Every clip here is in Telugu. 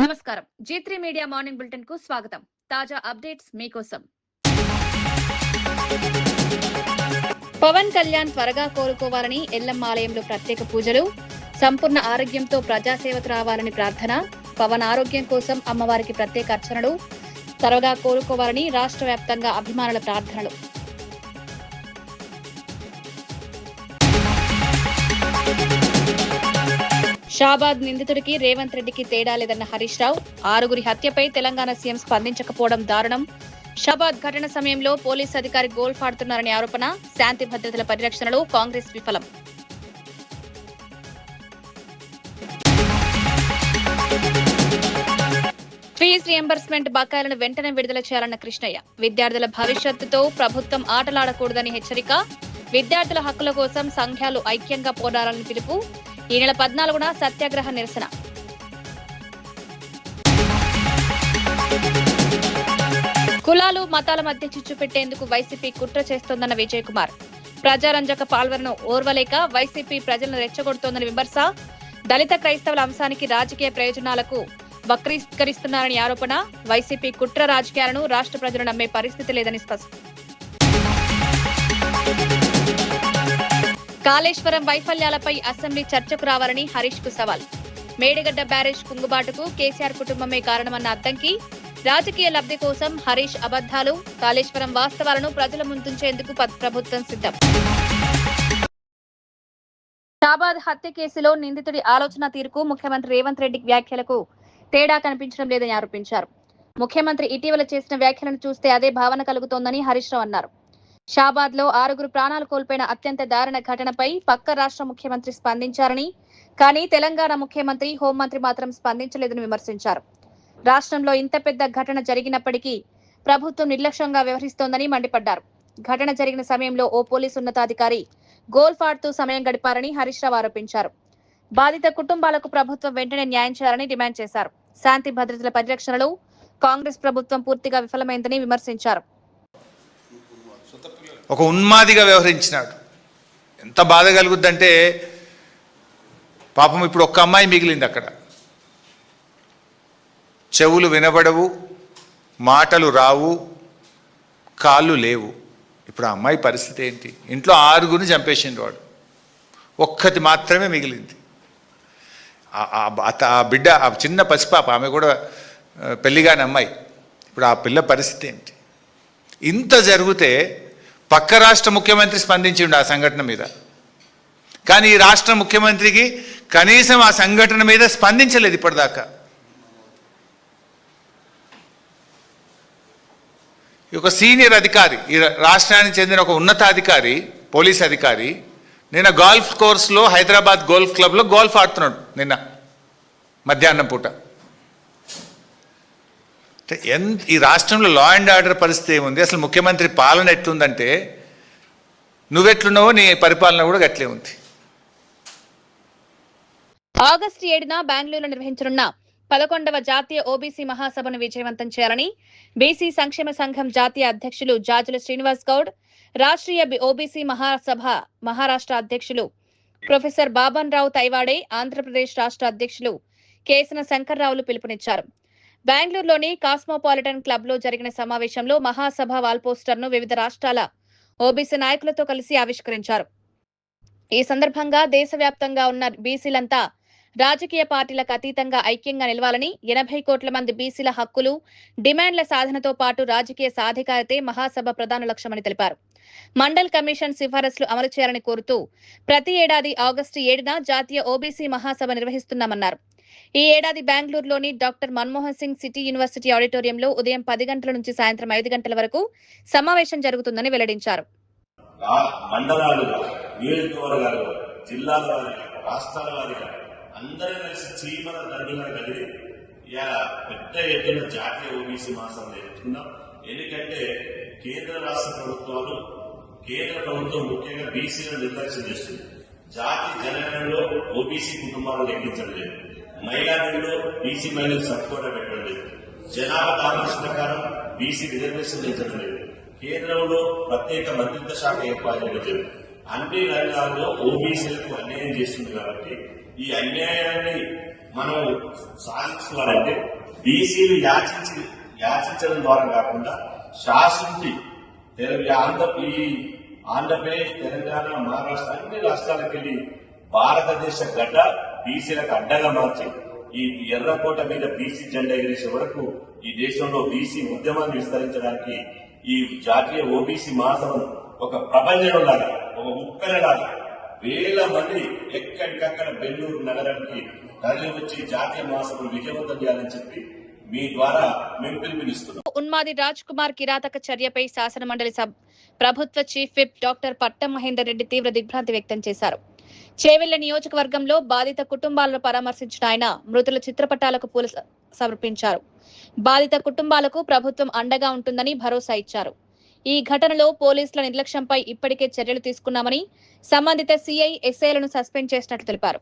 నమస్కారం. G3 మీడియా మార్నింగ్ బులెటిన్ కు స్వాగతం. తాజా అప్డేట్స్ మీకోసం. పవన్ కళ్యాణ్ త్వరగా కోలుకోవాలని ఎల్లమ్మ ఆలయంలో ప్రత్యేక పూజలు. సంపూర్ణ ఆరోగ్యంతో ప్రజాసేవకు రావాలని ప్రార్థన. పవన్ ఆరోగ్యం కోసం అమ్మవారికి ప్రత్యేక అర్చనలు. త్వరగా కోలుకోవాలని రాష్ట్ర వ్యాప్తంగా అభిమానుల ప్రార్థనలు. షాబాద్ నిందితుడికి రేవంత్ రెడ్డికి తేడా లేదన్న హరీష్ రావు. 6గురి హత్యపై తెలంగాణ సీఎం స్పందించకపోవడం దారుణం. షాబాద్ ఘటన సమయంలో పోలీసు అధికారి గోల్ఫ్ ఆడుతున్నారనే ఆరోపణ. శాంతి భద్రతల పరిరక్షణలో కాంగ్రెస్ విఫలం. ఫీజు రియంబర్స్మెంట్ బకాయిలను వెంటనే విడుదల చేయాలన్న కృష్ణయ్య. విద్యార్థుల భవిష్యత్తుతో ప్రభుత్వం ఆటలాడకూడదని హెచ్చరిక. విద్యార్థుల హక్కుల కోసం సంఘాలు ఐక్యంగా పోరాడాలని పిలుపు. ఈ నెల 14న సత్యాగ్రహ నిరసన. కులాలు మతాల మధ్య చిచ్చు పెట్టేందుకు వైసీపీ కుట్ర చేస్తోందన్న విజయ్ కుమార్. ప్రజారంజక పాల్వలను ఓర్వలేక వైసీపీ ప్రజలను రెచ్చగొడుతోందని విమర్శ. దళిత క్రైస్తవుల అంశానికి రాజకీయ ప్రయోజనాలకు వక్రీకరిస్తున్నారని ఆరోపణ. వైసీపీ కుట్ర రాజకీయాలను రాష్ట్ర ప్రజలు నమ్మే పరిస్థితి లేదని స్పష్టం. కాళేశ్వరం వైఫల్యాలపై అసెంబ్లీ చర్చకు రావాలని హరీష్ కు సవాల్. మేడిగడ్డ బ్యారేజ్ కుంగుబాటుకు కేసీఆర్ కుటుంబమే కారణమన్న అద్దంకి. రాజకీయ లబ్ధి కోసం హరీష్ అబద్దాలు. కాళేశ్వరం వాస్తవాలను ప్రజల ముందుంచేందుకు ప్రభుత్వం సిద్ధం. షాబాద్ హత్య కేసులో నిందితుడి ఆలోచన తీరుకు ముఖ్యమంత్రి రేవంత్ రెడ్డి వ్యాఖ్యలకు తేడా కనిపించడం లేదని ఆరోపించారు. ముఖ్యమంత్రి ఇటీవల చేసిన వ్యాఖ్యలను చూస్తే అదే భావన కలుగుతోందని హరీష్ రావు అన్నారు. షాబాద్ లో 6గురు ప్రాణాలు కోల్పోయిన అత్యంత దారుణ ఘటనపై పక్క రాష్ట్ర ముఖ్యమంత్రి స్పందించారని, కానీ తెలంగాణ ముఖ్యమంత్రి హోంమంత్రి మాత్రం స్పందించలేదని విమర్శించారు. రాష్ట్రంలో ఇంత పెద్ద ఘటన జరిగినప్పటికీ ప్రభుత్వం నిర్లక్ష్యంగా వ్యవహరిస్తోందని మండిపడ్డారు. ఘటన జరిగిన సమయంలో ఓ పోలీసు ఉన్నతాధికారి గోల్ఫ్ ఆడుతూ సమయం గడిపారని హరీష్ రావు ఆరోపించారు. బాధిత కుటుంబాలకు ప్రభుత్వం వెంటనే న్యాయం చేయాలని డిమాండ్ చేశారు. శాంతి భద్రతల పరిరక్షణలో కాంగ్రెస్ ప్రభుత్వం పూర్తిగా విఫలమైందని విమర్శించారు. ఒక ఉన్మాదిగా వ్యవహరించినాడు. ఎంత బాధ కలుగుద్దంటే, పాపం ఇప్పుడు ఒక్క అమ్మాయి మిగిలింది అక్కడ. చెవులు వినబడవు, మాటలు రావు, కాళ్ళు లేవు. ఇప్పుడు ఆ అమ్మాయి పరిస్థితి ఏంటి? ఇంట్లో 6గురిని చంపేసిండు వాడు, ఒక్కటి మాత్రమే మిగిలింది. ఆ బిడ్డ, ఆ చిన్న పసిపాప, ఆమె కూడా పెళ్లిగాని అమ్మాయి. ఇప్పుడు ఆ పిల్ల పరిస్థితి ఏంటి? ఇంత జరిగితే పక్క రాష్ట్ర ముఖ్యమంత్రి స్పందించిండు ఆ సంఘటన మీద, కానీ ఈ రాష్ట్ర ముఖ్యమంత్రికి కనీసం ఆ సంఘటన మీద స్పందించలేదు ఇప్పటిదాకా. ఒక సీనియర్ అధికారి, ఈ రాష్ట్రానికి చెందిన ఒక ఉన్నతాధికారి, పోలీస్ అధికారి, నిన్న గోల్ఫ్ కోర్సులో హైదరాబాద్ గోల్ఫ్ క్లబ్లో గోల్ఫ్ ఆడుతున్నాడు నిన్న మధ్యాహ్నం పూట. ఈ రాష్ట్రంలో లా అండ్ ఆర్డర్ పరిస్థితి ఏముంది? అసలు ముఖ్యమంత్రి పాలన ఎట్లుందంటే, నువ్వెట్లున్నావో నీ పరిపాలన కూడా గట్లే ఉంది. ఆగస్టు 7న బెంగళూరులో నిర్వహించనున్న 11వ జాతీయ ఓబీసీ మహాసభను విజయవంతం చేయాలని బీసీ సంక్షేమ సంఘం జాతీయ అధ్యక్షులు జాజుల శ్రీనివాస్ గౌడ్, రాష్ట్రీయ ఓబీసీ మహాసభ మహారాష్ట్ర అధ్యక్షులు ప్రొఫెసర్ బాబన్ రావు తైవాడే, ఆంధ్రప్రదేశ్ రాష్ట్ర అధ్యక్షులు కేసన శంకర్రావులు పిలుపునిచ్చారు. బెంగళూరులోని కాస్మోపాలిటన్ క్లబ్ లో జరిగిన సమావేశంలో మహాసభ వాల్ పోస్టర్ ను వివిధ రాష్ట్రాల ఓబీసీ నాయకులతో కలిసి ఆవిష్కరించారు. ఈ సందర్భంగా దేశవ్యాప్తంగా ఉన్న బీసీలంతా రాజకీయ పార్టీలకు అతీతంగా ఐక్యంగా నిలవాలని, 80 కోట్ల మంది బీసీల హక్కులు, డిమాండ్ల సాధనతో పాటు రాజకీయ సాధికారతే మహాసభ ప్రధాన లక్ష్యమని తెలిపారు. మండల్ కమిషన్ సిఫారసులు అమలు చేయాలని కోరుతూ ప్రతి ఏడాది ఆగస్టు 7న జాతీయ ఓబీసీ మహాసభ నిర్వహిస్తున్నామన్నారు. ఈ ఏడాది బెంగళూరులోని doctor Manmohan Singh city university ఆడిటోరియంలో ఉదయం 10 గంటల నుంచి సాయంత్రం 5 గంటల వరకు సమావేశం జరుగుతుందని వెల్లడించారు. మండలాలు, నియోజకవర్గాలు, జిల్లాల వారిగా, రాష్ట్రాల వారిగా అందరూ కలిసి చీమల దండుగా కలిగి పెద్ద ఎత్తున జాతీయ ఓబీసీ మహాసభ నేర్చుకున్నాం. ఎందుకంటే కేంద్ర రాష్ట్ర ప్రభుత్వాలు, కేంద్ర ప్రభుత్వం ముఖ్యంగా బీసీలను నిర్లక్ష్యం చేస్తుంది. జాతి జనగణనలో ఓబీసీ కుటుంబాలు లెక్కించడం లేదు. మైనారిటీలో బీసీ మహిళలకు సపోర్ట్ పెట్టడం లేదు. జనాభా కాంగ్రెస్ ప్రకారం బీసీ రిజర్వేషన్ పెంచడం లేదు. కేంద్రంలో ప్రత్యేక మంత్రిత్వ శాఖ ఏర్పాటు చేయడం లేదు. అన్ని రంగాల్లో ఓబీసీలకు అన్యాయం చేస్తుంది. కాబట్టి ఈ అన్యాయాన్ని మనం సాధించుకోవాలంటే బీసీలు యాచించడం ద్వారా కాకుండా శాసించి ఆంధ్రప్రదేశ్, తెలంగాణ, మహారాష్ట్ర అన్ని రాష్ట్రాలకు వెళ్ళి భారతదేశ గడ్డ బీసీలకు అడ్డగా మార్చి ఈ ఎర్రకోట మీద బీసీ జెండా ఎగిరేసే వరకు ఈ దేశంలో బీసీ ఉద్యమాన్ని విస్తరించడానికి ఈ జాతీయ ఓబీసీ మహాసభను ఒక ప్రపంచం లాగా, ఒక ఉప్పెనలాగా వేల మంది ఎక్కడికక్కడ బెంగళూరు నగరానికి తరలి వచ్చి జాతీయ మహాసభను విజయవంతం చేయాలని చెప్పి మీ ద్వారా మేము పిలుపునిస్తున్నాం. ఉన్మాది రాజ్ కుమార్ కిరాతక చర్యపై శాసనమండలి ప్రభుత్వ చీఫ్ విప్ డాక్టర్ పట్టం మహేందర్ రెడ్డి తీవ్ర దిగ్భ్రాంతి వ్యక్తం చేశారు. చేవెళ్ల నియోజకవర్గంలో బాధిత కుటుంబాలను పరామర్శించిన ఆయన మృతుల చిత్రపటాలకు పూలు సమర్పించారు. బాధిత కుటుంబాలకు ప్రభుత్వం అండగా ఉంటుందని భరోసా ఇచ్చారు. ఈ ఘటనలో పోలీసుల నిర్లక్ష్యంపై ఇప్పటికే చర్యలు తీసుకున్నామని, సంబంధిత సీఐ, ఎస్ఐలను సస్పెండ్ చేసినట్లు తెలిపారు.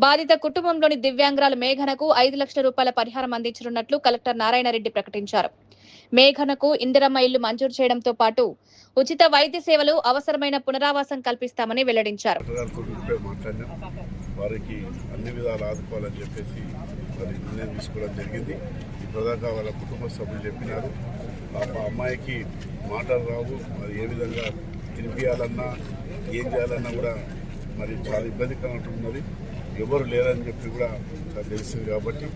బాధిత కుటుంబంలోని దివ్యాంగురాలు మేఘనకు 5 లక్షల రూపాయల పరిహారం అందించనున్నట్లు కలెక్టర్ నారాయణరెడ్డి ప్రకటించారు. మేఘనకు ఇందిరమ్మ ఇల్లు మంజూరు చేయడంతో పాటు ఉచిత వైద్య సేవలు, అవసరమైన పునరావాసం కల్పిస్తామని వెల్లడించారు. వారికి అన్ని విధాలు ఆదుకోవాలని చెప్పేసి మరి నిర్ణయం తీసుకోవడం జరిగింది. ఇప్పటిదాకా వాళ్ళ కుటుంబ సభ్యులు చెప్పినారు, మా అమ్మాయికి మాటలు రావు, మరి ఏ విధంగా తినిపించాలన్నా ఏం చేయాలన్నా కూడా మరి చాలా ఇబ్బందికరంగా ఉన్నది. ఎవరు లేరని చెప్పి కూడా చాలా తెలిసింది. కాబట్టి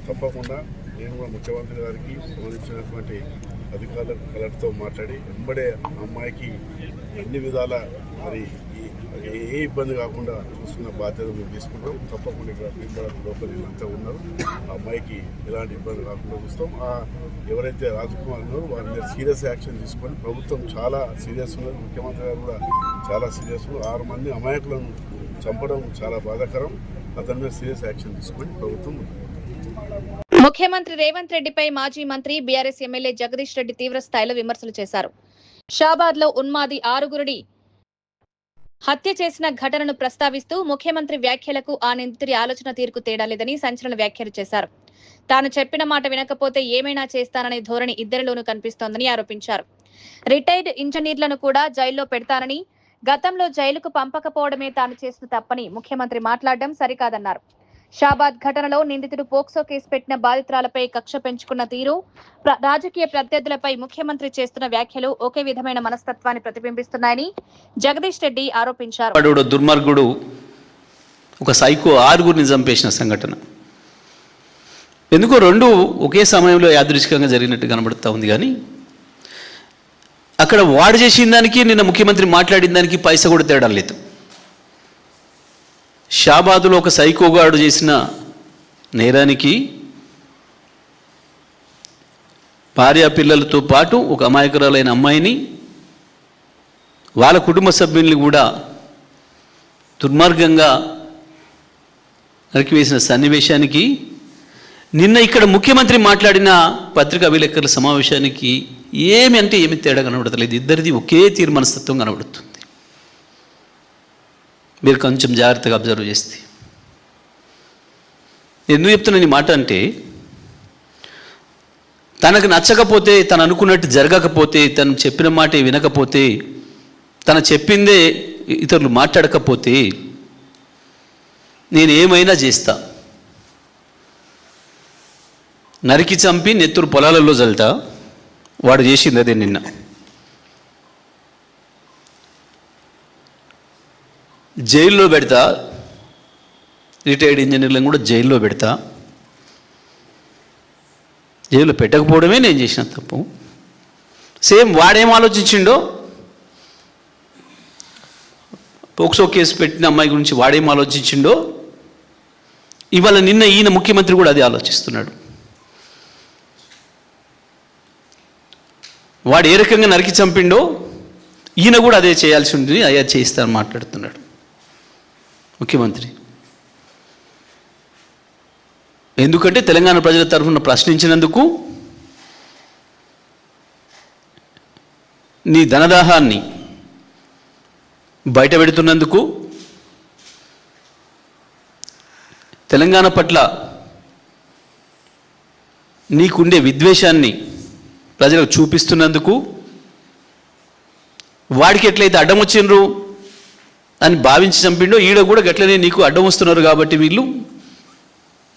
తప్పకుండా నేను కూడా ముఖ్యమంత్రి గారికి సంబంధించినటువంటి అధికారుల కలెక్టర్తో మాట్లాడి వెంబడే అమ్మాయికి అన్ని విధాల మరి ఏ ఇబ్బంది కాకుండా చూసుకున్న బాధ్యత మేము తీసుకుంటాం. తప్పకుండా ఇక్కడ భీమవరం లోపలి అంతా ఉన్నారు, ఆ అమ్మాయికి ఎలాంటి ఇబ్బంది కాకుండా చూస్తాం. ఎవరైతే రాజకుమార్ ఉన్నారో వారి మీద సీరియస్ యాక్షన్ తీసుకొని ప్రభుత్వం చాలా సీరియస్ ఉన్నది. ముఖ్యమంత్రి గారు కూడా చాలా సీరియస్. 6 మంది అమాయకులను చంపడం చాలా బాధాకరం. అతని మీద సీరియస్ యాక్షన్ తీసుకొని ప్రభుత్వం. ముఖ్యమంత్రి రేవంత్ రెడ్డిపై మాజీ మంత్రి, బీఆర్ఎస్ ఎమ్మెల్యే జగదీష్ రెడ్డి తీవ్ర స్థాయిలో విమర్శలు చేశారు. షాబాద్ లో ఉన్మాది 6గురిని హత్య చేసిన ఘటనను ప్రస్తావిస్తూ ముఖ్యమంత్రి వ్యాఖ్యలకు ఆ నిందితుడి ఆలోచన తీరుకు తేడా లేదని సంచలన వ్యాఖ్యలు చేశారు. తాను చెప్పిన మాట వినకపోతే ఏమైనా చేస్తాననే ధోరణి ఇద్దరిలోనూ కనిపిస్తోందని ఆరోపించారు. రిటైర్డ్ ఇంజనీర్లను కూడా జైల్లో పెడతానని, గతంలో జైలుకు పంపకపోవడమే తాను చేసిన తప్పని ముఖ్యమంత్రి మాట్లాడడం సరికాదన్నారు. షాబాద్ ఘటనలో నిందితుడు పోక్సో కేసు పెట్టిన బాధితురాలపై కక్ష పెంచుకున్న తీరు, రాజకీయ ప్రత్యర్థులపై ముఖ్యమంత్రి చేస్తున్న వ్యాఖ్యలు ఒకే విధమైన మనస్తత్వాన్ని ప్రతిబింబిస్తున్నాయని జగదీష్ రెడ్డి ఆరోపించారు. దుర్మార్గుడు ఒక సైకో 6గురిని చంపేసిన సంఘటన ఎందుకో 2 ఒకే సమయంలో యాదృచ్ఛికంగా జరిగినట్టు కనబడుతూ ఉంది. కానీ అక్కడ వాడు చేసిన దానికి, నిన్న ముఖ్యమంత్రి మాట్లాడిన దానికి పైసా కూడా తేడా లేదు. షాబాదులో ఒక సైకోగాడు చేసిన నేరానికి భార్య పిల్లలతో పాటు ఒక అమాయకురాలైన అమ్మాయిని, వాళ్ళ కుటుంబ సభ్యుల్ని కూడా దుర్మార్గంగా నరికివేసిన సన్నివేశానికి నిన్న ఇక్కడ ముఖ్యమంత్రి మాట్లాడిన పత్రికా విలేకరుల సమావేశానికి ఏమి తేడా కనబడతలేదు. ఇద్దరిది ఒకే తీరు మనస్తత్వం కనబడుతుంది. మీరు కొంచెం జాగ్రత్తగా అబ్జర్వ్ చేస్తే. ఎందుకు చెప్తున్నాను ఈ మాట అంటే, తనకు నచ్చకపోతే, తను అనుకున్నట్టు జరగకపోతే, తను చెప్పిన మాట వినకపోతే, తను చెప్పిందే ఇతరులు మాట్లాడకపోతే నేను ఏమైనా చేస్తా, నరికి చంపి నెత్తురు పొలాలలో జల్తా. వాడు చేసింది అదే. నిన్న జైల్లో పెడతా, రిటైర్డ్ ఇంజనీర్లను కూడా జైల్లో పెడతా. జైల్లో పెట్టకపోవడమే నేను చేసిన తప్పు. సేమ్ వాడేం ఆలోచించిండో, పోక్సో కేసు పెట్టిన అమ్మాయి గురించి వాడేం ఆలోచించిండో, ఇవాళ నిన్న ఈయన ముఖ్యమంత్రి కూడా అదే ఆలోచిస్తున్నాడు. వాడు ఏ రకంగా నరికి చంపిండో ఈయన కూడా అదే చేయాల్సి ఉంటుంది, అయ్యా చేయిస్తాను మాట్లాడుతున్నాడు ముఖ్యమంత్రి. ఎందుకంటే తెలంగాణ ప్రజల తరఫున ప్రశ్నించినందుకు, నీ ధనదాహాన్ని బయట పెడుతున్నందుకు, తెలంగాణ పట్ల నీకుండే విద్వేషాన్ని ప్రజలకు చూపిస్తున్నందుకు, వాడికి ఎట్లయితే అడ్డం వచ్చిండ్రు అని భావించి చంపిండో ఈడ కూడా గట్లనే నీకు అడ్డం వస్తున్నారు. కాబట్టి వీళ్ళు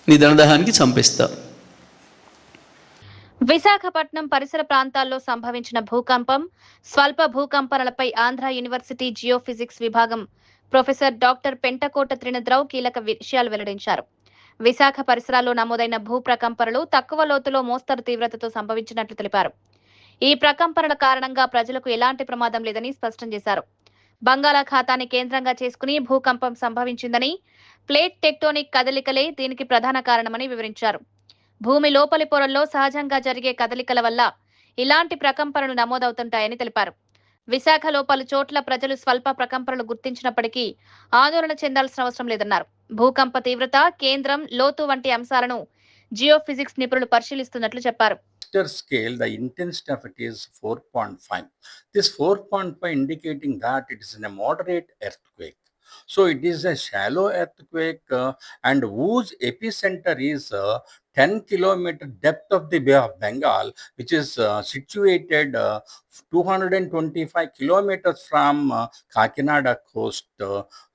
నీ ధనదాహానికి చంపేస్తా. విశాఖపట్నం పరిసర ప్రాంతాల్లో సంభవించిన భూకంపం, స్వల్ప భూకంపనలపై ఆంధ్ర యూనివర్సిటీ జియోఫిజిక్స్ విభాగం ప్రొఫెసర్ డాక్టర్ పెంటకోట త్రినద్రావు కీలక విషయాలు వెల్లడించారు. విశాఖ పరిసరాల్లో నమోదైన భూ ప్రకంపనలు తక్కువ లోతులో మోస్తరు తీవ్రతతో సంభవించినట్లు తెలిపారు. ఈ ప్రకంపనల కారణంగా ప్రజలకు ఎలాంటి ప్రమాదం లేదని స్పష్టం చేశారు. బంగాళాఖాతాన్ని కేంద్రంగా చేసుకుని భూకంపం సంభవించిందని, ప్లేట్ టెక్టోనిక్ కదలికలే దీనికి ప్రధాన కారణమని వివరించారు. భూమి లోపలి పొరల్లో సహజంగా జరిగే కదలికల వల్ల ఇలాంటి ప్రకంపనలు నమోదవుతుంటాయని తెలిపారు. విశాఖలో పలు చోట్ల ప్రజలు స్వల్ప ప్రకంపనలు గుర్తించినప్పటికీ ఆందోళన చెందాల్సిన అవసరం లేదన్నారు. భూకంప తీవ్రత, కేంద్రం, లోతు వంటి అంశాలను జియోఫిజిక్స్ నిపుణులు పరిశీలిస్తున్నట్లు చెప్పారు. Scale, the intensity of it is 4.5. This 4.5 indicating that it is a moderate earthquake. So it is a shallow earthquake and whose epicenter is 10 kilometer depth of the Bay of Bengal, which is situated 225 kilometers from Kakinada coast.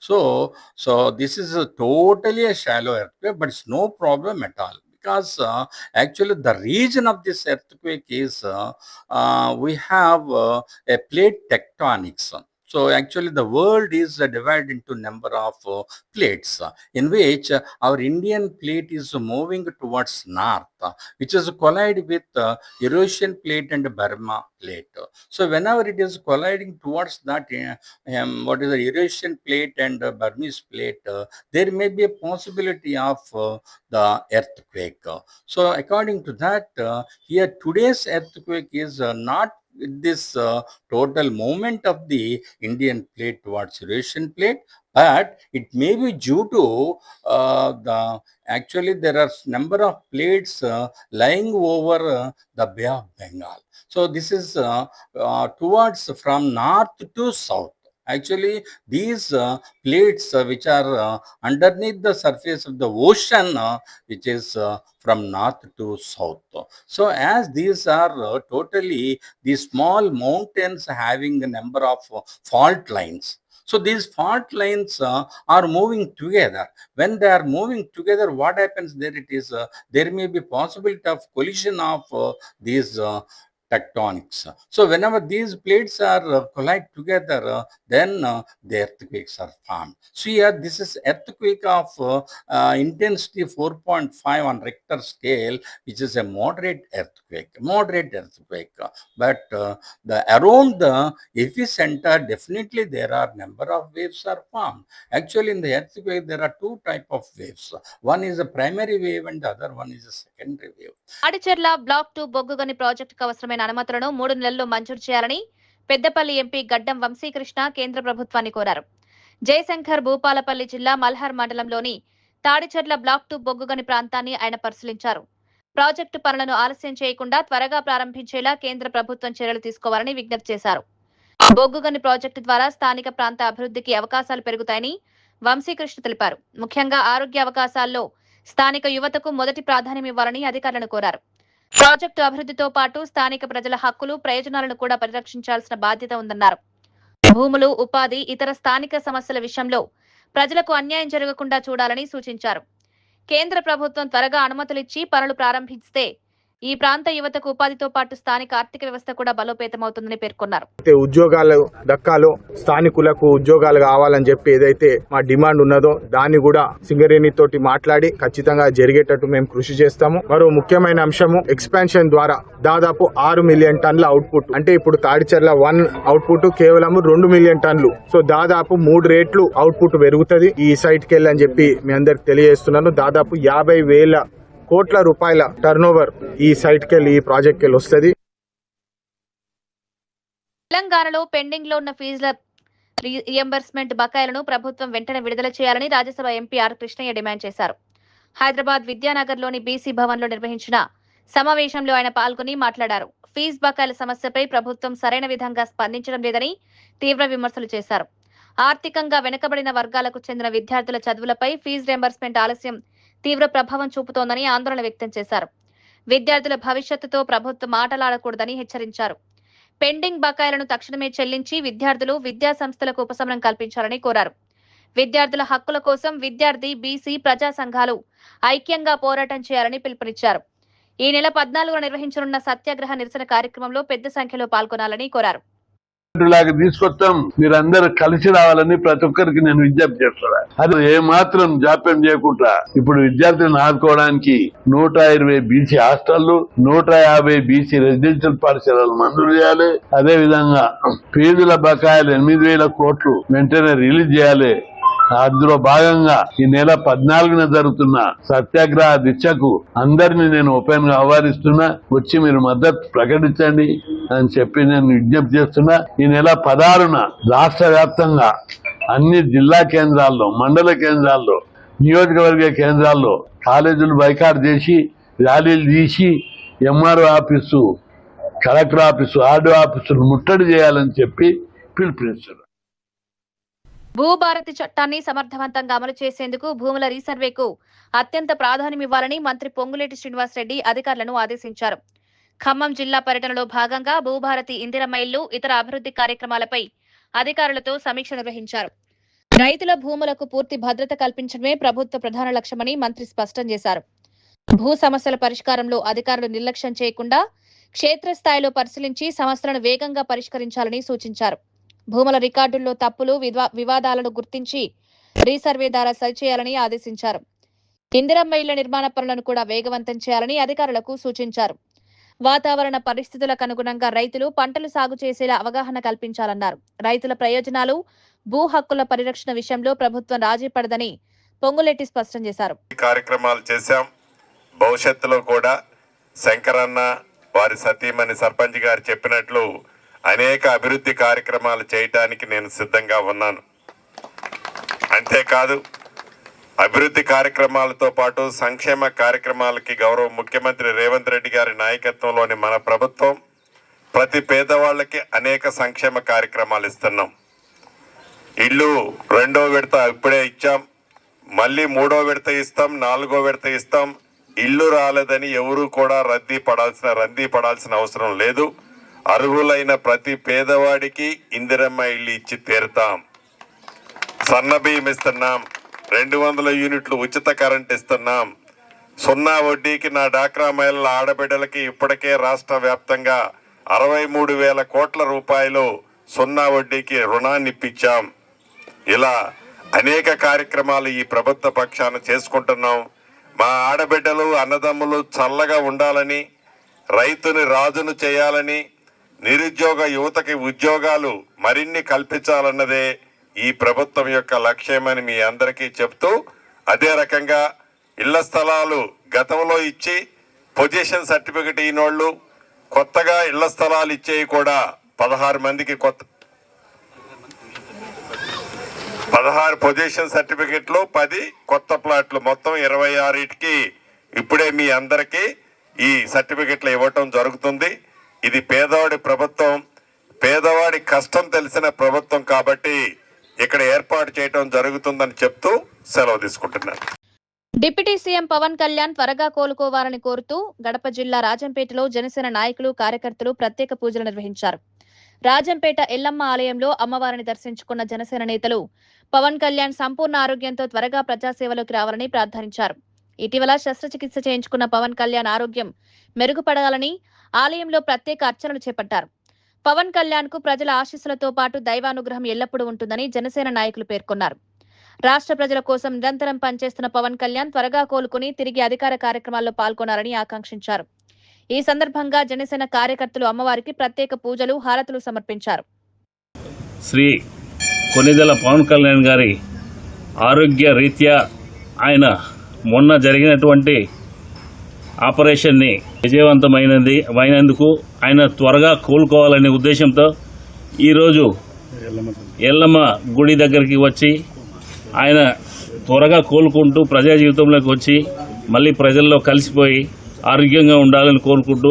So this is totally a shallow earthquake, but it's no problem at all. Because actually the region of this earthquake is we have a plate tectonics. So actually the world is divided into number of plates in which our Indian plate is moving towards north, which is collide with Eurasian plate and Burma plate. So whenever it is colliding towards that, what is the Eurasian plate and Burmese plate, there may be a possibility of the earthquake. So according to that, here today's earthquake is not this total movement of the Indian plate towards Eurasian plate, but it may be due to actually there are number of plates lying over the Bay of Bengal. So this is towards from north to south. Actually, these plates which are underneath the surface of the ocean, which is from north to south. So as these are totally these small mountains having a number of fault lines. So these fault lines are moving together. When they are moving together, what happens there? It is there may be possibility of collision of these tectonics. So whenever these plates are collide together, then the earthquakes are formed. So here this is earthquake of intensity 4.5 on Richter scale, which is a moderate earthquake. But the around the epicenter, definitely there are number of waves are formed. Actually in the earthquake there are two type of waves. One is a primary wave and the other one is a secondary wave. Adicherla block 2 బొగ్గుగని ప్రాజెక్టుకు అవసరమైన అనుమతులను 3 నెలల్లో మంజూరు చేయాలని పెద్దపల్లి ఎంపీ గడ్డం వంశీకృష్ణ కేంద్ర ప్రభుత్వాన్ని కోరారు. జయశంకర్ భూపాలపల్లి జిల్లా మల్హార్ మండలంలోని తాడిచెర్ల బ్లాక్ 2 బొగ్గుగని ప్రాంతాన్ని ఆయన పరిశీలించారు. ప్రాజెక్టు పనులను ఆలస్యం చేయకుండా త్వరగా ప్రారంభించేలా కేంద్ర ప్రభుత్వం చర్యలు తీసుకోవాలని విజ్ఞప్తి చేశారు. బొగ్గుగని ప్రాజెక్టు ద్వారా స్థానిక ప్రాంత అభివృద్ధికి అవకాశాలు పెరుగుతాయని వంశీకృష్ణ తెలిపారు. ముఖ్యంగా ఆరోగ్య అవకాశాల్లో స్థానిక యువతకు మొదటి ప్రాధాన్యం ఇవ్వాలని అధికారులను కోరారు. ప్రాజెక్టు అభివృద్ధితో పాటు స్థానిక ప్రజల హక్కులు, ప్రయోజనాలను కూడా పరిరక్షించాల్సిన బాధ్యత ఉందన్నారు. భూములు, ఉపాధి, ఇతర స్థానిక సమస్యల విషయంలో ప్రజలకు అన్యాయం జరగకుండా చూడాలని సూచించారు. కేంద్ర ప్రభుత్వం త్వరగా అనుమతులిచ్చి పనులు ప్రారంభిస్తే ఈ ప్రాంత యువతకు ఉపాధితో పాటు స్థానిక ఆర్థిక వ్యవస్థ కూడా బలోపేతమవుతుందని పేర్కొన్నారు. ఉద్యోగాలు దక్కాలో, స్థానికులకు ఉద్యోగాలు కావాలని చెప్పి ఏదైతే మా డిమాండ్ ఉన్నదో దాన్ని కూడా సింగరేణి తోటి మాట్లాడి ఖచ్చితంగా జరిగేటట్టు మేము కృషి చేస్తాము. మరో ముఖ్యమైన అంశము ఎక్స్పాన్షన్ ద్వారా దాదాపు 6 మిలియన్ టన్నుల అవుట్పుట్, అంటే ఇప్పుడు తాడిచెర్ల 1 అవుట్పుట్ కేవలం 2 మిలియన్ టన్నులు. సో దాదాపు 3 రేట్లు అవుట్పుట్ పెరుగుతుంది ఈ సైట్ కి వెళ్ళని చెప్పి మీ అందరికి తెలియజేస్తున్నాను. దాదాపు 50,000 కోట్ల రూపాయల టర్నోవర్ ఈ సైట్ కెళ్ళి, ఈ ప్రాజెక్ట్ కెళ్ళి వస్తుంది. తెలంగాణలో పెండింగ్ లో ఉన్న ఫీజుల రియంబర్స్మెంట్ బకాయిలను ప్రభుత్వం వెంటనే విడుదల చేయాలని Rajya Sabha MP R Krishnaiah demand చేశారు. హైదరాబాద్ విద్యానగర్లోని బీసీ భవన్లో నిర్వహించిన సమావేశంలో ఆయన పాల్గొని మాట్లాడారు. ఫీజు బకాయిల సమస్యపై ప్రభుత్వం సరైన విధంగా స్పందించడం లేదని తీవ్ర విమర్శలు చేశారు. ఆర్థికంగా వెనుకబడిన వర్గాలకు చెందిన విద్యార్థుల చదువులపై ఫీజు రియంబర్స్మెంట్ ఆలస్యం తీవ్ర ప్రభావం చూపుతోందని ఆందోళన వ్యక్తం చేశారు. విద్యార్థుల భవిష్యత్తుతో ప్రభుత్వం ఆటలాడకూడదని హెచ్చరించారు. పెండింగ్ బకాయిలను తక్షణమే చెల్లించి విద్యార్థులు, విద్యా సంస్థలకు ఉపశమనం కల్పించాలని కోరారు. విద్యార్థుల హక్కుల కోసం విద్యార్థి, బీసీ, ప్రజా సంఘాలు ఐక్యంగా పోరాటం చేయాలని పిలుపునిచ్చారు. ఈ నెల 14న నిర్వహించనున్న సత్యాగ్రహ నిరసన కార్యక్రమంలో పెద్ద సంఖ్యలో పాల్గొనాలని కోరారు. లాగా తీసుకొస్తాం, మీరందరూ కలిసి రావాలని ప్రతి ఒక్కరికి నేను విజ్ఞప్తి చేస్తున్నా. అది ఏ మాత్రం జాప్యం చేయకుండా ఇప్పుడు విద్యార్థులను ఆదుకోవడానికి 120 బీసీ హాస్టళ్లు, 150 బీసీ రెసిడెన్షియల్ పాఠశాలలు మంజూరు చేయాలి. అదే విధంగా ఫీజుల బకాయిలు 8,000 కోట్లు వెంటనే రిలీజ్ చేయాలి. అందులో భాగంగా ఈ నెల 14న జరుగుతున్న సత్యాగ్రహ దీక్షకు అందరినీ నేను ఓపెన్ గా ఆహ్వానిస్తున్నా. వచ్చి మీరు మద్దతు ప్రకటించండి అని చెప్పి నేను విజ్ఞప్తి చేస్తున్నా. ఈ నెల 16న రాష్ట్ర వ్యాప్తంగా అన్ని జిల్లా కేంద్రాల్లో, మండల కేంద్రాల్లో, నియోజకవర్గ కేంద్రాల్లో కాలేజీలు బైకాట్ చేసి ర్యాలీలు తీసి MRO office, collector office, RDO ఆఫీసులు ముట్టడి చేయాలని చెప్పి పిలుపునిస్తున్నారు. భూభారతి చట్టాన్ని సమర్థవంతంగా అమలు చేసేందుకు భూముల రీసర్వేకు అత్యంత ప్రాధాన్యమివ్వాలని మంత్రి పొంగులేటి శ్రీనివాసరెడ్డి అధికారులను ఆదేశించారు. ఖమ్మం జిల్లా పర్యటనలో భాగంగా భూభారతి, ఇందిరమ్మ ఇల్లు, ఇతర అభివృద్ధి కార్యక్రమాలపై అధికారులతో సమీక్ష నిర్వహించారు. రైతుల భూములకు పూర్తి భద్రత కల్పించడమే ప్రభుత్వ ప్రధాన లక్ష్యమని మంత్రి స్పష్టం చేశారు. భూ సమస్యల పరిష్కారంలో అధికారులు నిర్లక్ష్యం చేయకుండా క్షేత్రస్థాయిలో పరిశీలించి సమస్యలను వేగంగా పరిష్కరించాలని సూచించారు. భూముల రికార్డుల్లో తప్పులు, వివాదాలను గుర్తించి రీసర్వే ద్వారా సరిచేయాలని ఆదేశించారు. ఇందిరమ్మ ఇళ్ల నిర్మాణ పనులను కూడా వేగవంతం చేయాలని అధికారులకు సూచించారు. వాతావరణ పరిస్థితులకు అనుగుణంగా రైతులు పంటలు సాగు చేసేలా అవగాహన కల్పించాలన్నారు. రైతుల ప్రయోజనాలు, భూ హక్కుల పరిరక్షణ విషయంలో ప్రభుత్వం రాజీ పడదని పొంగులేటి స్పష్టం చేశారు. కార్యక్రమాలు చేశాం. భవిష్యత్తులో కూడా శంకరన్న, వారి సతీమణి సర్పంచ్ గారు చెప్పినట్లు అనేక అభివృద్ధి కార్యక్రమాలు చేయటానికి నేను సిద్ధంగా ఉన్నాను. అంతేకాదు, అభివృద్ధి కార్యక్రమాలతో పాటు సంక్షేమ కార్యక్రమాలకి గౌరవ ముఖ్యమంత్రి రేవంత్ రెడ్డి గారి నాయకత్వంలోని మన ప్రభుత్వం ప్రతి పేదవాళ్ళకి అనేక సంక్షేమ కార్యక్రమాలు ఇస్తున్నాం. ఇల్లు 2వ విడత ఇప్పుడే ఇచ్చాం, మళ్ళీ 3వ విడత ఇస్తాం, 4వ విడత ఇస్తాం. ఇల్లు రాలేదని ఎవరూ కూడా రంది పడాల్సిన అవసరం లేదు. అర్హులైన ప్రతి పేదవాడికి ఇందిరమ్మ ఇల్లు ఇచ్చి తీరుతాం. సన్న బియ్యం ఇస్తున్నాం, 200 యూనిట్లు ఉచిత కరెంట్ ఇస్తున్నాం. 0 వడ్డీకి నా డాక్రా మహిళల ఆడబిడ్డలకి ఇప్పటికే రాష్ట్ర వ్యాప్తంగా 63,000 కోట్ల రూపాయలు 0 వడ్డీకి రుణాన్ని ఇప్పించాం. ఇలా అనేక కార్యక్రమాలు ఈ ప్రభుత్వ పక్షాన చేసుకుంటున్నాం. మా ఆడబిడ్డలు, అన్నదమ్ములు చల్లగా ఉండాలని, రైతుని రాజును చేయాలని, నిరుద్యోగ యువతకి ఉద్యోగాలు మరిన్ని కల్పించాలన్నదే ఈ ప్రభుత్వం యొక్క లక్ష్యమని మీ అందరికీ చెప్తూ, అదే రకంగా ఇళ్ల స్థలాలు గతంలో ఇచ్చి పొజిషన్ సర్టిఫికెట్ అయినోళ్ళు కొత్తగా ఇళ్ల స్థలాలు ఇచ్చేవి కూడా 16 మందికి 16 పొజిషన్ సర్టిఫికెట్లు, 10 కొత్త ప్లాట్లు, మొత్తం 26కి ఇప్పుడే మీ అందరికీ ఈ సర్టిఫికెట్లు ఇవ్వటం జరుగుతుంది. ఇది పేదవాడి ప్రభుత్వం, పేదవాడి కష్టం తెలిసిన ప్రభుత్వం కాబట్టి ఇక్కడ ఏర్పాటు చేయడం జరుగుతుందని చెప్తూ సెలవు తీసుకుంటున్నాను. డిప్యూటీ సీఎం పవన్ కళ్యాణ్ త్వరగా కోలుకోవాలని కోరుతూ గడప జిల్లా రాజంపేటలో జనసేన నాయకులు, కార్యకర్తలు ప్రత్యేక పూజలు నిర్వహించారు. రాజంపేట ఎల్లమ్మ ఆలయంలో అమ్మవారిని దర్శించుకున్న జనసేన నేతలు పవన్ కళ్యాణ్ సంపూర్ణ ఆరోగ్యంతో త్వరగా ప్రజాసేవలోకి రావాలని ప్రార్థించారు. ఇటీవల శస్త్రచికిత్స చేయించుకున్న పవన్ కళ్యాణ్ ఆరోగ్యం మెరుగుపడాలని ఆలయంలో ప్రత్యేక అర్చనలు చేపట్టారు. పవన్ కళ్యాణ్ కు ప్రజల ఆశీస్సులతో పాటు దైవానుగ్రహం ఎల్లప్పుడూ ఉంటుందని జనసేన నాయకులు పేర్కొన్నారు. రాష్ట్ర ప్రజల కోసం నిరంతరం పనిచేస్తున్న పవన్ కళ్యాణ్ త్వరగా కోలుకుని తిరిగి అధికార కార్యక్రమాల్లో పాల్గొనాలని ఆకాంక్షించారు. ఈ సందర్భంగా జనసేన కార్యకర్తలు అమ్మవారికి ప్రత్యేక పూజలు, హారతులు సమర్పించారు. శ్రీ కొనిదెల పవన్ కళ్యాణ్ గారి ఆరోగ్య రీత్యా ఆయన మొన్న జరిగినటువంటి ఆపరేషన్ని విజయవంతమైనందుకు ఆయన త్వరగా కోలుకోవాలనే ఉద్దేశంతో ఈరోజు ఎల్లమ్మ గుడి దగ్గరికి వచ్చి ఆయన త్వరగా కోలుకుంటూ ప్రజా జీవితంలోకి వచ్చి మళ్ళీ ప్రజల్లో కలిసిపోయి ఆరోగ్యంగా ఉండాలని కోరుకుంటూ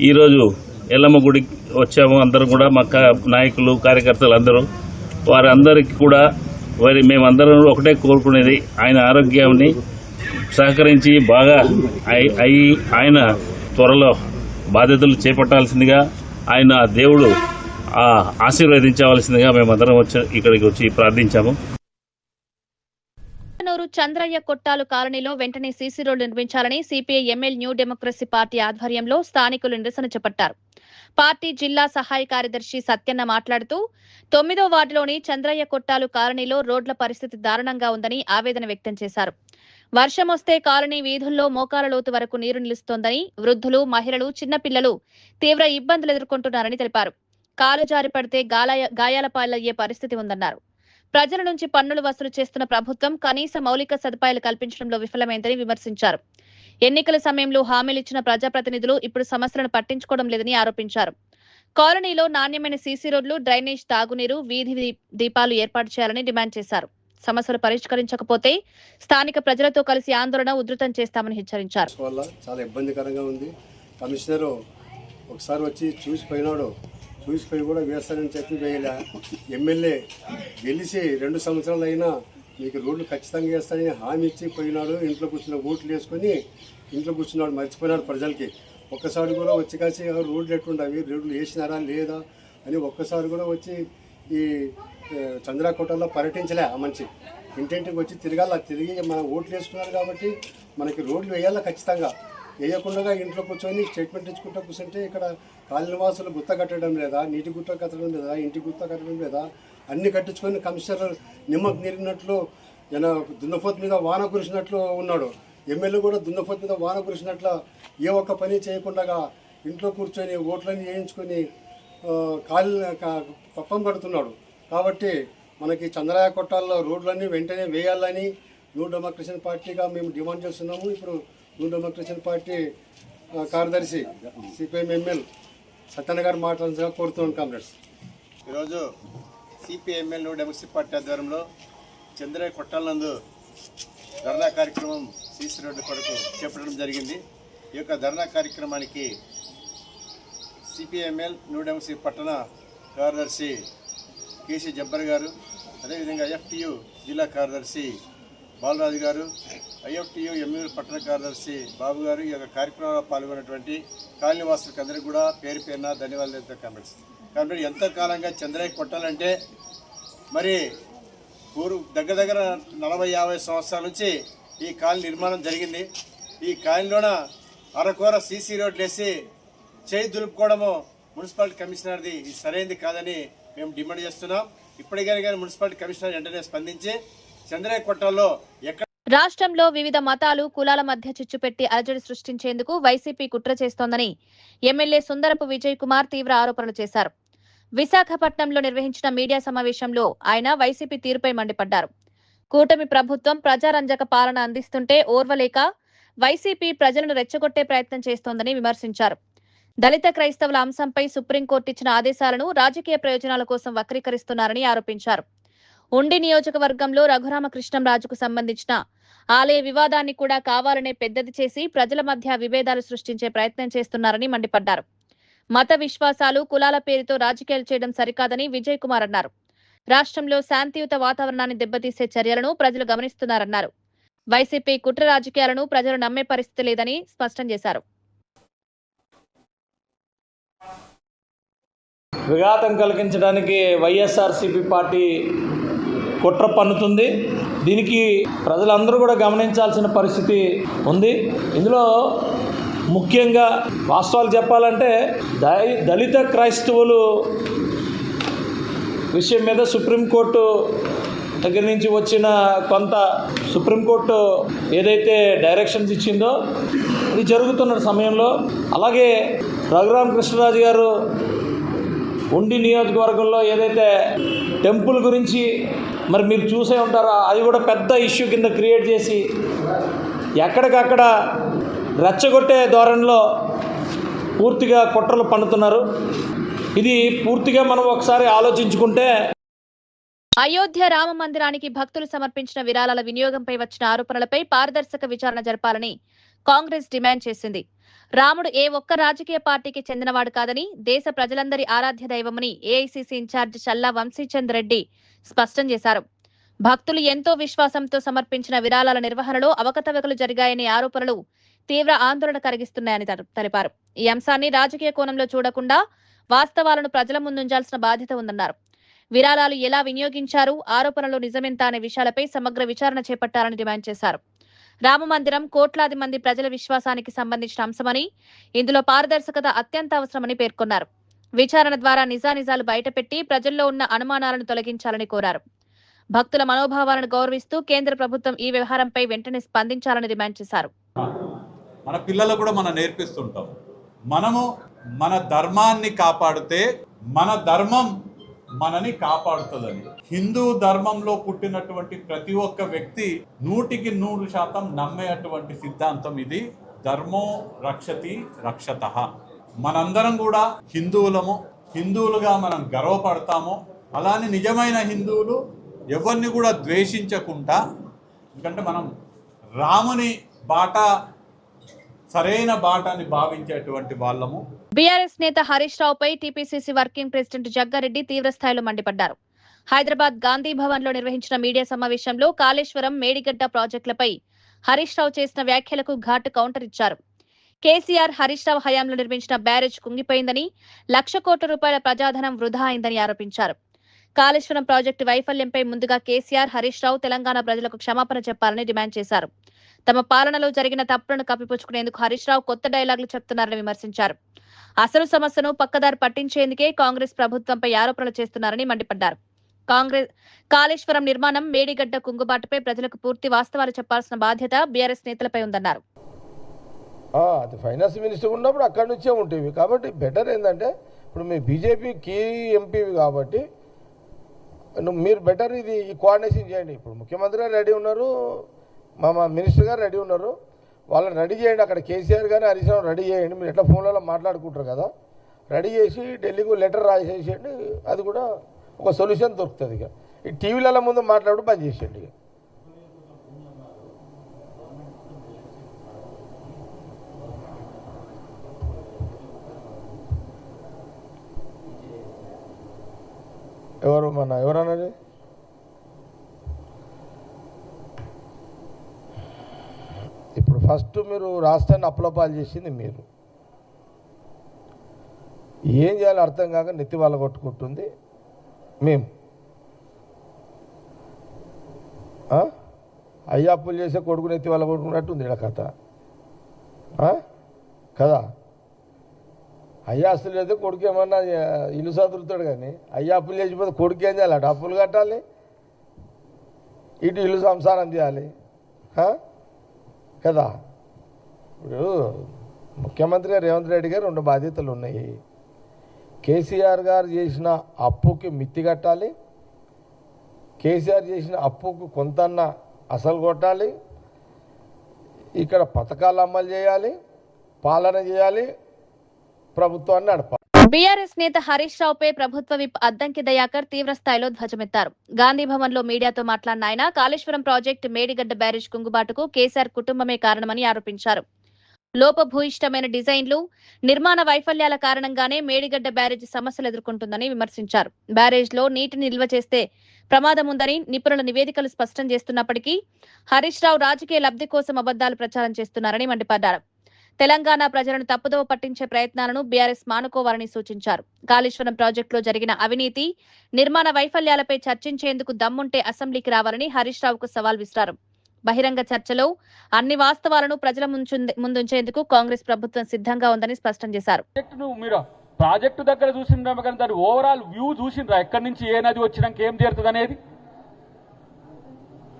ఈరోజు ఎల్లమ్మ గుడికి వచ్చాము. అందరం కూడా మా నాయకులు, కార్యకర్తలు అందరూ, వారందరికీ కూడా మేమందరం ఒకటే కోరుకునేది ఆయన ఆరోగ్యాన్ని సహకరించి బాగా ఆయన త్వరలో బాధ్యతలు చేపట్టాల్సిందిగా, ఆయన దేవుడు ఆశీర్వదించవలసిందిగా మేమందరం ఇక్కడికి వచ్చి ప్రార్థించాము. చంద్రయ్య కొట్టాలు కాలనీలో వెంటనే సీసీ రోడ్లు నిర్మించాలని CPI ML new democracy party ఆధ్వర్యంలో స్థానికులు నిరసన చేపట్టారు. పార్టీ జిల్లా సహాయ కార్యదర్శి సత్యన్న మాట్లాడుతూ 9వ వార్డులోని చంద్రయ్య కొట్టాలు కాలనీలో రోడ్ల పరిస్థితి దారుణంగా ఉందని ఆవేదన వ్యక్తం చేశారు. వర్షం వస్తే కాలనీ వీధుల్లో మోకాల లోతు వరకు నీరు నిలుస్తోందని, వృద్ధులు, మహిళలు, చిన్నపిల్లలు తీవ్ర ఇబ్బందులు ఎదుర్కొంటున్నారని తెలిపారు. కాలు జారి పడితే గాయాల పాలయ్యే పరిస్థితి ఉందన్నారు. ప్రజల నుంచి పన్నులు వసూలు చేస్తున్న ప్రభుత్వం కనీస మౌలిక సదుపాయాలు కల్పించడంలో విఫలమైందని విమర్శించారు. ఎన్నికల సమయంలో హామీలిచ్చిన ప్రజాప్రతినిధులు ఇప్పుడు సమస్యలను పట్టించుకోవడం లేదని ఆరోపించారు. కాలనీలో నాణ్యమైన సీసీ రోడ్లు, డ్రైనేజ్, తాగునీరు, వీధి దీపాలు ఏర్పాటు చేయాలని డిమాండ్ చేశారు. సమస్యలు పరిష్కరించకపోతే స్థానిక ప్రజలతో కలిసి ఆందోళన ఉధృతం చేస్తామని హెచ్చరించారు. చాలా ఇబ్బందికరంగా ఉంది. కమిషనర్ ఒకసారి వచ్చి చూసిపోయి కూడా వేస్తానని చెప్పి వేయలే. ఎమ్మెల్యే గెలిచి 2 సంవత్సరాలు అయినా మీకు రోడ్లు ఖచ్చితంగా వేస్తానని హామీ ఇచ్చి పోయినాడు. ఇంట్లో కూర్చున్న ఓట్లు వేసుకొని ఇంట్లో కూర్చున్నాడు, మర్చిపోయినాడు ప్రజలకి. ఒక్కసారి కూడా వచ్చి కాసి రోడ్లు ఎట్లుండవి, రోడ్లు వేసినారా లేదా అని ఒక్కసారి కూడా వచ్చి ఈ చంద్రకోటలో పర్యటించలే. ఆ మనిషి ఇంటింటికి వచ్చి తిరిగి మనం ఓట్లు వేసుకున్నారు కాబట్టి మనకి రోడ్లు వేయాలా, ఖచ్చితంగా వేయకుండా ఇంట్లో కూర్చొని స్టేట్మెంట్ ఇచ్చుకుంటూ కూర్చుంటే ఇక్కడ కాలనివాసులు గుత్త కట్టడం లేదా, నీటి గుత్త కట్టడం లేదా, ఇంటి గుత్త కట్టడం లేదా, అన్ని కట్టించుకొని కమిషనర్ నిమ్మకు నీరినట్లు దున్నపోతు మీద వాన కురిసినట్లు ఉన్నాడు. ఎమ్మెల్యే కూడా దున్నపోతు మీద వాన కురిసినట్ల ఏ ఒక్క పని చేయకుండా ఇంట్లో కూర్చొని ఓట్లన్నీ వేయించుకొని పప్పం పడుతున్నాడు. కాబట్టి మనకి చంద్రయ్య కొట్టాల్లో రోడ్లన్నీ వెంటనే వేయాలని న్యూ డెమోక్రసీ పార్టీగా మేము డిమాండ్ చేస్తున్నాము. ఇప్పుడు న్యూ డెమోక్రసీ పార్టీ కార్యదర్శి సిపిఎం ఎంఎల్ సత్యన్న గారు మాట్లాడాల్సిందిగా కోరుతున్నాం. కామ్రేడ్స్, ఈరోజు సిపిఎంఎల్ న్యూ డెమోక్రసీ పార్టీ ఆధ్వర్యంలో చంద్రయ్య కొట్టాలందు ధర్నా కార్యక్రమం సీసీ రోడ్డు కొరకు చేపట్టడం జరిగింది. ఈ యొక్క ధర్నా కార్యక్రమానికి సిపిఎంఎల్ న్యూ డెమోక్రసీ పట్టణ కార్యదర్శి కేసీ జబ్బర్ గారు, అదేవిధంగా ఐఎఫ్టియు జిల్లా కార్యదర్శి బాలరాజు గారు, ఐఎఫ్టియు ఎంయూరు పట్టణ కార్యదర్శి బాబు గారు ఈ యొక్క కార్యక్రమంలో పాల్గొన్నటువంటి కాలనీవాసులకు అందరికీ కూడా పేరు పేరున ధన్యవాదాలు. కాబట్టి ఎంతో కాలంగా చంద్రయ్య కొట్టాలంటే మరి దగ్గర 40-50 సంవత్సరాల నుంచి ఈ కాలనీ నిర్మాణం జరిగింది. ఈ కాలనీలోన అరకొర సీసీ రోడ్లు వేసి చేయి దులుపుకోవడము మున్సిపాలిటీ కమిషనర్ది ఇది సరైనది కాదని మేము డిమాండ్ చేస్తున్నాం. ఇప్పటికైనా కానీ మున్సిపాలిటీ కమిషనర్ వెంటనే స్పందించి చంద్రయ్య కొట్టాల్లో రాష్ట్రంలో వివిధ మతాలు, కులాల మధ్య చిచ్చుపెట్టి అలజడి సృష్టించేందుకు వైసీపీ కుట్ర చేస్తోందని ఎమ్మెల్యే సుందరపు విజయ్ కుమార్ తీవ్ర ఆరోపణలు చేశారు. విశాఖపట్నంలో నిర్వహించిన మీడియా సమావేశంలో ఆయన వైసీపీ తీరుపై మండిపడ్డారు. కూటమి ప్రభుత్వం ప్రజారంజక పాలన అందిస్తుంటే ఓర్వలేక వైసీపీ ప్రజలను రెచ్చగొట్టే ప్రయత్నం చేస్తోందని విమర్శించారు. దళిత క్రైస్తవుల అంశంపై సుప్రీంకోర్టు ఇచ్చిన ఆదేశాలను రాజకీయ ప్రయోజనాల కోసం వక్రీకరిస్తున్నారని ఆరోపించారు. ఉండి నియోజకవర్గంలో రఘురామకృష్ణంరాజుకు సంబంధించిన ఆలయ వివాదాన్ని కూడా కావాలనే పెద్దది చేసి ప్రజల మధ్య విభేదాలు సృష్టించే ప్రయత్నం చేస్తున్నారని మండిపడ్డారు. మత విశ్వాసాలు, కులాల పేరుతో రాజకీయాలు చేయడం సరికాదని విజయ్ కుమార్ అన్నారు. రాష్ట్రంలో శాంతియుత వాతావరణాన్ని దెబ్బతీసే చర్యలను ప్రజలు గమనిస్తున్నారన్నారు. వైసీపీ కుట్ర రాజకీయాలను ప్రజలు నమ్మే పరిస్థితి లేదని స్పష్టం చేశారు. విఘాతం కలిగించడానికి వైఎస్ఆర్సీపీ పార్టీ కుట్ర పన్నుతుంది. దీనికి ప్రజలందరూ కూడా గమనించాల్సిన పరిస్థితి ఉంది. ఇందులో ముఖ్యంగా వాస్తవాలు చెప్పాలంటే దళిత క్రైస్తవులు విషయం మీద సుప్రీంకోర్టు దగ్గర నుంచి వచ్చిన కొంత సుప్రీంకోర్టు ఏదైతే డైరెక్షన్స్ ఇచ్చిందో ఇది జరుగుతున్న సమయంలో, అలాగే రఘురామకృష్ణరాజు గారు ఉండి నియోజకవర్గంలో ఏదైతే టెంపుల్ గురించి మరి మీరు చూసే ఉంటారో అది కూడా పెద్ద ఇష్యూ కింద క్రియేట్ చేసి ఎక్కడికక్కడ రెచ్చగొట్టే ధోరణిలో పూర్తిగా కుట్రలు పన్నుతున్నారు. ఇది పూర్తిగా మనం ఒకసారి ఆలోచించుకుంటే అయోధ్య రామ మందిరానికి భక్తులు సమర్పించిన విరాళాల వినియోగంపై వచ్చిన ఆరోపణలపై పారదర్శక విచారణ జరపాలని కాంగ్రెస్ డిమాండ్ చేసింది. రాముడు ఏ ఒక్క రాజకీయ పార్టీకి చెందినవాడు కాదని, దేశ ప్రజలందరి ఆరాధ్య దైవమని ఏఐసీసీ ఇన్ఛార్జి చల్లా వంశీచంద్ రెడ్డి స్పష్టం చేశారు. భక్తులు ఎంతో విశ్వాసంతో సమర్పించిన విరాళాల నిర్వహణలో అవకతవకలు జరిగాయనే ఆరోపణలు తీవ్ర ఆందోళన కలిగిస్తున్నాయని తెలిపారు. ఈ అంశాన్ని రాజకీయ కోణంలో చూడకుండా వాస్తవాలను ప్రజల ముందుంచాల్సిన బాధ్యత ఉందన్నారు. విరాళాలు ఎలా వినియోగించారు, ఆరోపణలు నిజమెంత అనే విషయాలపై సమగ్ర విచారణ చేపట్టాలని డిమాండ్ చేశారు. రామమందిరం కోట్లాది మంది ప్రజల విశ్వాసానికి సంబంధించిన అంశమని, ఇందులో పారదర్శకత అత్యంత అవసరమని పేర్కొన్నారు. విచారణ ద్వారా నిజానిజాలు బయటపెట్టి ప్రజల్లో ఉన్న అనుమానాలను తొలగించాలని కోరారు. భక్తుల మనోభావాలను గౌరవిస్తూ కేంద్ర ప్రభుత్వం ఈ వ్యవహారంపై వెంటనే స్పందించాలని డిమాండ్ చేశారు. మన పిల్లలకు కూడా మనం నేర్పిస్తుంటాం, మనము మన ధర్మాన్ని కాపాడితే మన ధర్మం మనని కాపాడుతుందని. హిందూ ధర్మంలో పుట్టినటువంటి ప్రతి ఒక్క వ్యక్తి 100% నమ్మేటువంటి సిద్ధాంతం ఇది. ధర్మో రక్షతి రక్షతః. మనందరం కూడా హిందువులము, హిందువులుగా మనం గర్వపడతాము. అలానే నిజమైన హిందువులు ఎవరిని కూడా ద్వేషించకుండా, ఎందుకంటే మనం రాముని బాట సరైన బాటని భావించేటువంటి వాళ్ళము. బీఆర్ఎస్ నేత హరీష్ రావుపై టీపీసీసీ వర్కింగ్ ప్రెసిడెంట్ జగ్గారెడ్డి తీవ్రస్థాయిలో మండిపడ్డారు. హైదరాబాద్ గాంధీ భవన్ లో నిర్వహించిన మీడియా సమావేశంలో కాళేశ్వరం, మేడిగడ్డ ప్రాజెక్టులపై హరీష్ రావు చేసిన వ్యాఖ్యలకు ఘాటు కౌంటర్ ఇచ్చారు. కేసీఆర్, హరీష్ రావు హయాంలో నిర్మించిన బ్యారేజ్ కుంగిపోయిందని, 1,00,000 కోట్ల రూపాయల ప్రజాధనం వృధా అయిందని ఆరోపించారు. కాళేశ్వరం ప్రాజెక్టు వైఫల్యంపై ముందుగా కేసీఆర్, హరీష్ రావు తెలంగాణ ప్రజలకు క్షమాపణ చెప్పాలని డిమాండ్ చేశారు. తమ పాలనలో జరిగిన తప్పులను కప్పిపుచ్చుకునేందుకు హరీష్ రావు కొత్త డైలాగులు చెప్తున్నారని విమర్శించారు. అసలు సమస్యను పక్కదారి పట్టించేందుకే కాంగ్రెస్ ప్రభుత్వంపై ఆరోపణలు చేస్తున్నారని మండిపడ్డారు. కాళేశ్వరం నిర్మాణం, మేడిగడ్డ కుంగుబాటుపై ప్రజలకు పూర్తి వాస్తవాలు చెప్పాల్సిన బాధ్యత బీఆర్ఎస్ నేతలపై ఉందన్నారు. అది ఫైనాన్స్ మినిస్టర్ ఉన్నప్పుడు అక్కడి నుంచే ఉండేవి. కాబట్టి బెటర్ ఏంటంటే ఇప్పుడు మీ బీజేపీ కీ ఎంపీవి కాబట్టి మీరు బెటర్ ఇది ఈ కోఆర్డినేషన్ చేయండి. ఇప్పుడు ముఖ్యమంత్రి గారు రెడీ ఉన్నారు, మా మినిస్టర్ గారు రెడీ ఉన్నారు, వాళ్ళని రెడీ చేయండి. అక్కడ కేసీఆర్ గారిని, హరీష్ రావు రెడీ చేయండి. మీరు ఎట్లా ఫోన్లలో మాట్లాడుకుంటారు కదా, రెడీ చేసి ఢిల్లీకి లెటర్ రాసేసేయండి. అది కూడా ఒక సొల్యూషన్ దొరుకుతుంది. ఇక ఈ టీవీలలో ముందు మాట్లాడు బంద్ చేసేయండి. ఇక ఎవరన్నది ఇప్పుడు ఫస్ట్ మీరు రాష్ట్రాన్ని అప్పులపాలు చేసింది మీరు. ఏం చేయాలో అర్థం కాక నెత్తి వాళ్ళ కొట్టుకుంటుంది మేము. అయ్యా అప్పులు చేసే కొడుకు నెత్తి వాళ్ళ కొట్టుకున్నట్టు ఉంది ఇక్కడ కథ కదా. అయ్యా అసలు చేస్తే కొడుకు ఏమన్నా ఇల్లు సదురుతాడు, కానీ అయ్యా అప్పులు చేసిపోతే కొడుకు ఏం చేయాలి? అటు అప్పులు కట్టాలి, ఇటు ఇల్లు సంసారం చేయాలి కదా. ఇప్పుడు ముఖ్యమంత్రి గారు రేవంత్ రెడ్డి గారు 2 బాధ్యతలు ఉన్నాయి. కేసీఆర్ గారు చేసిన అప్పుకి మిత్తి కట్టాలి, కేసీఆర్ చేసిన అప్పుకు కొంతన్న అసలు కొట్టాలి, ఇక్కడ పథకాలు అమలు చేయాలి, పాలన చేయాలి, ప్రభుత్వాన్ని నడపాలి. బీఆర్ఎస్ నేత హరీష్ రావుపై ప్రభుత్వ విప్ అద్దంకి దయాకర్ తీవ్ర స్థాయిలో ధ్వజమెత్తారు. గాంధీ భవన్ లో మీడియాతో మాట్లాడిన ఆయన కాళేశ్వరం ప్రాజెక్టు, మేడిగడ్డ బ్యారేజ్ కుంగుబాటుకు కేసీఆర్ కుటుంబమే కారణమని ఆరోపించారు. లోపభూయిష్టమైన డిజైన్లు, నిర్మాణ వైఫల్యాల కారణంగానే మేడిగడ్డ బ్యారేజ్ సమస్యలు ఎదుర్కొంటుందని విమర్శించారు. బ్యారేజ్ లో నీటిని నిల్వ చేస్తే ప్రమాదం ఉందని నిపుణుల నివేదికలు స్పష్టం చేస్తున్నప్పటికీ హరీష్ రావు రాజకీయ లబ్ధి కోసం అబద్దాలు ప్రచారం చేస్తున్నారని మండిపడ్డారు. తెలంగాణ ప్రజలను తప్పుదోవ పట్టించే ప్రయత్నాలను బీఆర్ఎస్ మానుకోవాలని సూచించారు. కాళేశ్వరం ప్రాజెక్టులో జరిగిన అవినీతి, నిర్మాణ వైఫల్యాలపై చర్చించేందుకు దమ్ముంటే అసెంబ్లీకి రావాలని హరీష్ రావుకు సవాల్ విసిరారు. బహిరంగ చర్చలో అన్ని వాస్తవాలను ప్రజల ముందుంచేందుకు కాంగ్రెస్ ప్రభుత్వం సిద్ధంగా ఉందని స్పష్టం చేశారు. మీరు ప్రాజెక్టు దగ్గర చూసిండ్రా, కానీ దాని ఓవరాల్ వ్యూ చూసిండ్రా? ఎక్కడి నుంచి ఏ నది వచ్చినాక ఏం తీరుతుంది అనేది.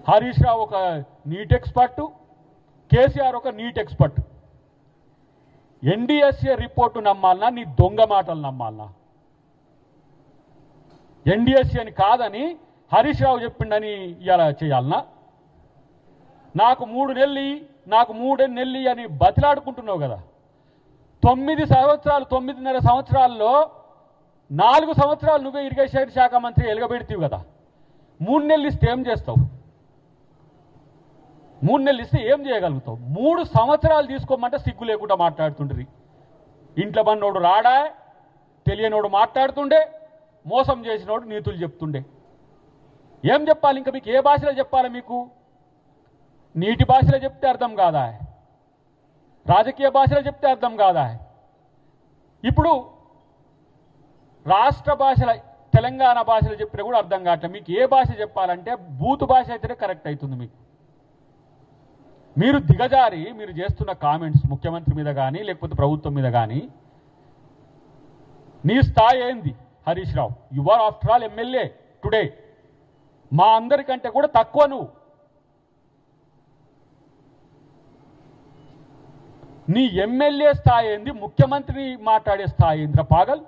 హరీష్ రావు ఒక నీట్ ఎక్స్పర్ట్, కేసీఆర్ ఒక నీట్ ఎక్స్పర్ట్. ఎన్డీఎస్ఏ రిపోర్టు నమ్మాలనా, నీ దొంగ మాటలు నమ్మాలనా? ఎన్డీఎస్ఏ అని కాదని హరీష్ రావు చెప్పిండని ఇలా చేయాలనా? నాకు 3 నెలలు అని బతిలాడుకుంటున్నావు కదా. 9.5 సంవత్సరాల్లో 4 సంవత్సరాలు నువ్వే ఇరిగేషన్ శాఖ మంత్రి ఎలుగబెడితీవు కదా. 3 నెలలు ఇస్తే ఏం చేస్తావు? 3 నెలలు ఇస్తే ఏం చేయగలుగుతావు? 3 సంవత్సరాలు తీసుకోమంటే సిగ్గు లేకుండా మాట్లాడుతుండ్రి. ఇంట్లో పన్నోడు రాడా, తెలియనోడు మాట్లాడుతుండే, మోసం చేసినోడు నీతులు చెప్తుండే. ఏం చెప్పాలి ఇంకా? మీకు ఏ భాషలో చెప్పాలి? మీకు నీటి భాషలో చెప్తే అర్థం కాదా? రాజకీయ భాషలో చెప్తే అర్థం కాదా? ఇప్పుడు రాష్ట్ర భాషల తెలంగాణ భాషలో చెప్పినా కూడా అర్థం కావట్లేదు. మీకు ఏ భాష చెప్పాలంటే బూతు భాష అయితేనే కరెక్ట్ అవుతుంది. మీకు మీరు దిగజారి మీరు చేస్తున్న కామెంట్స్ ముఖ్యమంత్రి మీద కానీ లేకపోతే ప్రభుత్వం మీద కానీ, నీ స్థాయి ఏంది Harish Rao? You are after all MLA today. మా అందరికంటే కూడా తక్కువ నువ్వు. నీ ఎమ్మెల్యే స్థాయి ఏంది, ముఖ్యమంత్రి మాట్లాడే స్థాయి ఏంద్ర పాగల్?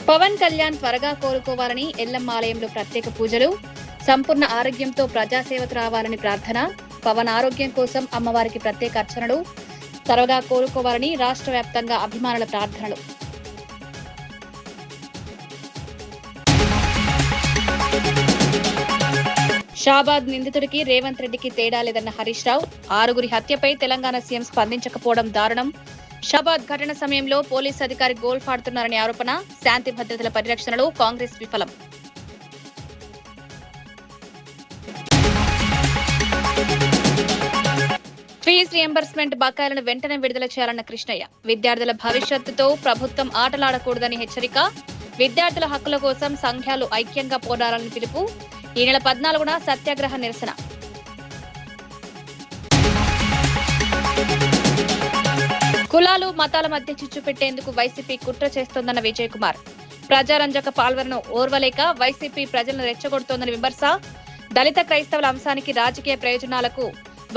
పవన్ కళ్యాణ్ త్వరగా కోలుకోవాలని ఎల్లమ్మ ఆలయంలో ప్రత్యేక పూజలు, సంపూర్ణ ఆరోగ్యంతో ప్రజాసేవకు రావాలని ప్రార్థన, పవన్ ఆరోగ్యం కోసం అమ్మవారికి ప్రత్యేక అర్చనలు, త్వరగా కోలుకోవాలని రాష్ట్ర వ్యాప్తంగా అభిమానుల ప్రార్థనలు. షాబాద్ నిందితుడికి రేవంత్ రెడ్డికి తేడా లేదన్న హరీష్ రావు, 6గురి హత్యపై తెలంగాణ సీఎం స్పందించకపోవడం దారుణం. షాబాద్ ఘటన సమయంలో పోలీసు అధికారి గోల్ఫ్ ఆడుతున్నారనే ఆరోపణ, శాంతి భద్రతల పరిరక్షణలో కాంగ్రెస్ విఫలం. ఫీజు రియంబర్స్మెంట్ బకాయిలను వెంటనే విడుదల చేయాలన్న కృష్ణయ్య, విద్యార్థుల భవిష్యత్తుతో ప్రభుత్వం ఆటలాడకూడదని హెచ్చరిక, విద్యార్థుల హక్కుల కోసం సంఘాలు ఐక్యంగా పోరాడాలని పిలుపు, ఈ నెల 14న సత్యాగ్రహ నిరసన. కులాలు మతాల మధ్య చిచ్చు పెట్టేందుకు వైసీపీ కుట్ర చేస్తోందన్న విజయ్ కుమార్, ప్రజారంజక పాల్వలను ఓర్వలేక వైసీపీ ప్రజలను రెచ్చగొడుతోందని విమర్శ, దళిత క్రైస్తవుల అంశానికి రాజకీయ ప్రయోజనాలకు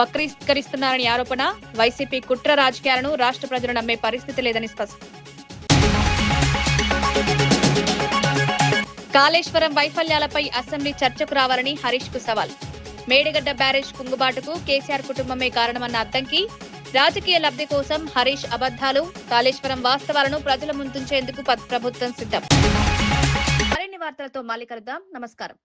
వక్రీకరిస్తున్నారని ఆరోపణ, వైసీపీ కుట్ర రాజకీయాలను రాష్ట్ర ప్రజలు నమ్మే పరిస్థితి లేదని స్పష్టం. కాళేశ్వరం వైఫల్యాలపై అసెంబ్లీ చర్చకు రావాలని హరీష్ కు సవాల్, మేడిగడ్డ బ్యారేజ్ కుంగుబాటుకు కేసీఆర్ కుటుంబమే కారణమన్న అద్దంకి, రాజకీయ లబ్ధి కోసం హరీష్ అబద్ధాలు, కాళేశ్వరం వాస్తవాలను ప్రజల ముందుంచేందుకు ప్రభుత్వం సిద్ధం. మరిన్ని వార్తలతో మళ్ళీ కలుద్దాం. నమస్కారం.